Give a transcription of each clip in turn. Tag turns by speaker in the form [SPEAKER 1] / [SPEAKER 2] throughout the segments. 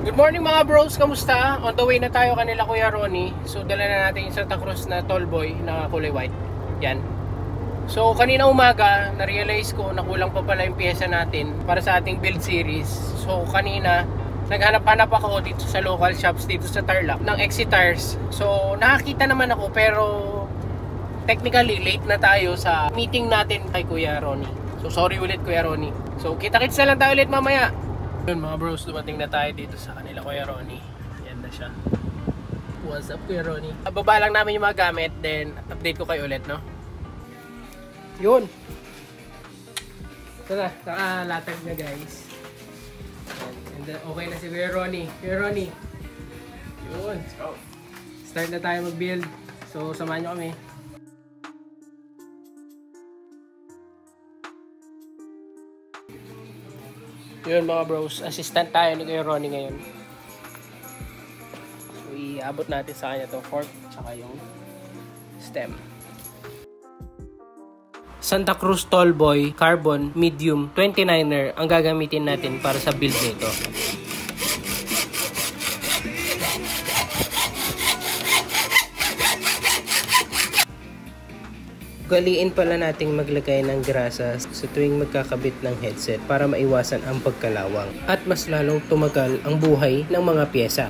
[SPEAKER 1] Good morning mga bros, kamusta? On the way na tayo kanila Kuya Ronnie. So dala na natin yung Santa Cruz na tallboy na kulay white. Yan. So kanina umaga, na-realize ko na kulang pa pala yung pyesa natin para sa ating build series. So kanina, naghanap-hanap ako dito sa local shops dito sa Tarlac ng Exit Tires. So nakakita naman ako pero technically late na tayo sa meeting natin kay Kuya Ronnie. So sorry ulit Kuya Ronnie. So kita-kits na lang tayo ulit mamaya. Yun mga bros, dumating na tayo dito sa kanila Kuya Ronnie. Yan na siya. What's up Kuya Ronnie? Baba lang namin yung mga gamit, then update ko kayo ulit, no? Yun. Ito na, nakalatag na guys. And then, okay na si Kuya Ronnie. Kuya Ronnie. Yun. Let's go. Start na tayo mag-build. So samahan nyo kami. Yun mga bros, assistant tayo ni Kuya Ronnie ngayon. So iabot natin sa kanya itong fork tsaka yung stem. Santa Cruz Tallboy Carbon Medium 29er ang gagamitin natin para sa build nito. Ugaliin pala nating maglagay ng grasa sa tuwing magkakabit ng headset para maiwasan ang pagkalawang at mas lalong tumagal ang buhay ng mga pyesa.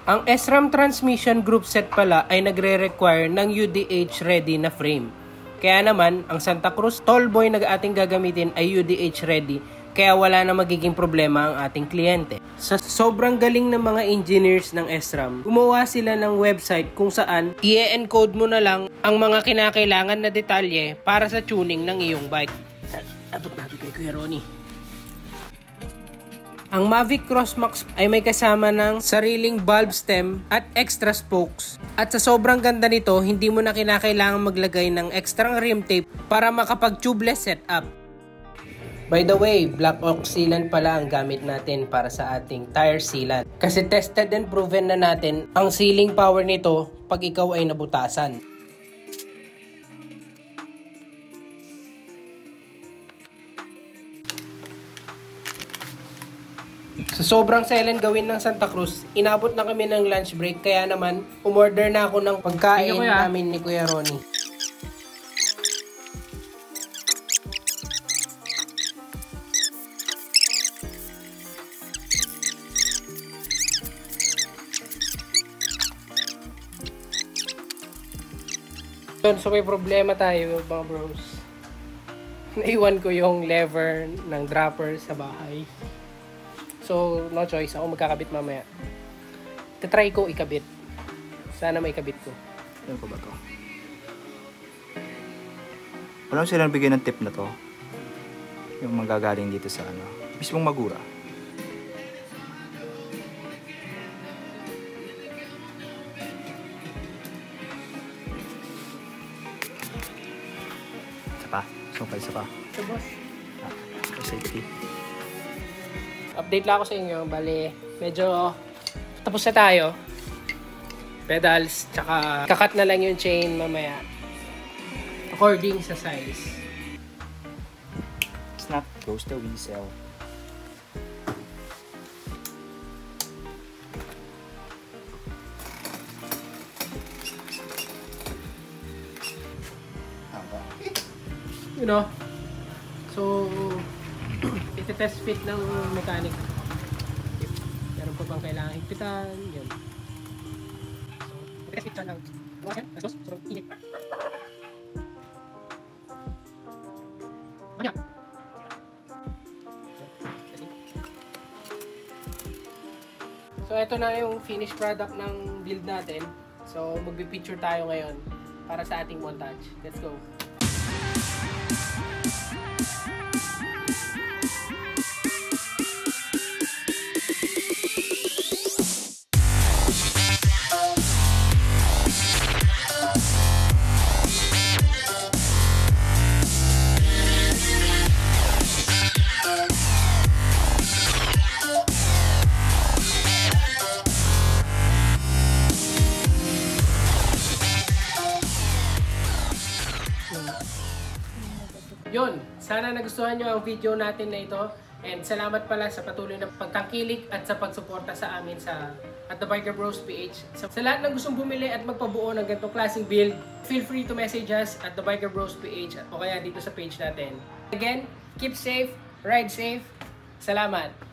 [SPEAKER 1] Ang SRAM transmission group set pala ay nagre-require ng UDH ready na frame. Kaya naman, ang Santa Cruz Tallboy na ating gagamitin ay UDH ready. Kaya wala na magiging problema ang ating kliyente. Sa sobrang galing ng mga engineers ng SRAM, gumawa sila ng website kung saan i-encode mo na lang ang mga kinakailangan na detalye para sa tuning ng iyong bike. Abot natin kay Kuya Ronnie. Ang Mavic Crossmax ay may kasama ng sariling valve stem at extra spokes. At sa sobrang ganda nito, hindi mo na kinakailangan maglagay ng extra rim tape para makapag-tubeless setup. By the way, black oak sealant pala ang gamit natin para sa ating tire sealant. Kasi tested and proven na natin ang sealing power nito pag ikaw ay nabutasan. Sa sobrang silent gawin ng Santa Cruz, inabot na kami ng lunch break kaya naman umorder na ako ng pagkain namin ni Kuya Ronnie. So may problema tayo mga bros. Naiwan ko yung lever ng dropper sa bahay. So no choice, ako magkakabit mamaya. Tatry ko ikabit. Sana may ikabit ko.
[SPEAKER 2] Ano ko ba to? Alam silang bigyan ng tip na to. Yung magagaling dito sa mismong Magura. Isa pa.
[SPEAKER 1] So boss.
[SPEAKER 2] For safety.
[SPEAKER 1] Update lang ako sa inyo. Bale, medyo tapos na tayo. Pedals, tsaka kakat na lang yung chain mamaya. According sa size.
[SPEAKER 2] Snap goes the whistle.
[SPEAKER 1] You know, so iti-test fit ng mechanic. Meron pa bang kailangan higpitan? Yun. So, test fit lang. So, init. Manya. So, ito na yung finished product ng build natin. So, magbi-picture tayo ngayon para sa ating montage. Let's go. Sana nagustuhan nyo ang video natin na ito. And salamat pala sa patuloy na pagtangkilik at sa pagsuporta sa amin at The Biker Bros PH. Sa lahat ng gustong bumili at magpabuo ng ganitong klaseng build, feel free to message us at The Biker Bros PH o kaya dito sa page natin. Again, keep safe, ride safe. Salamat!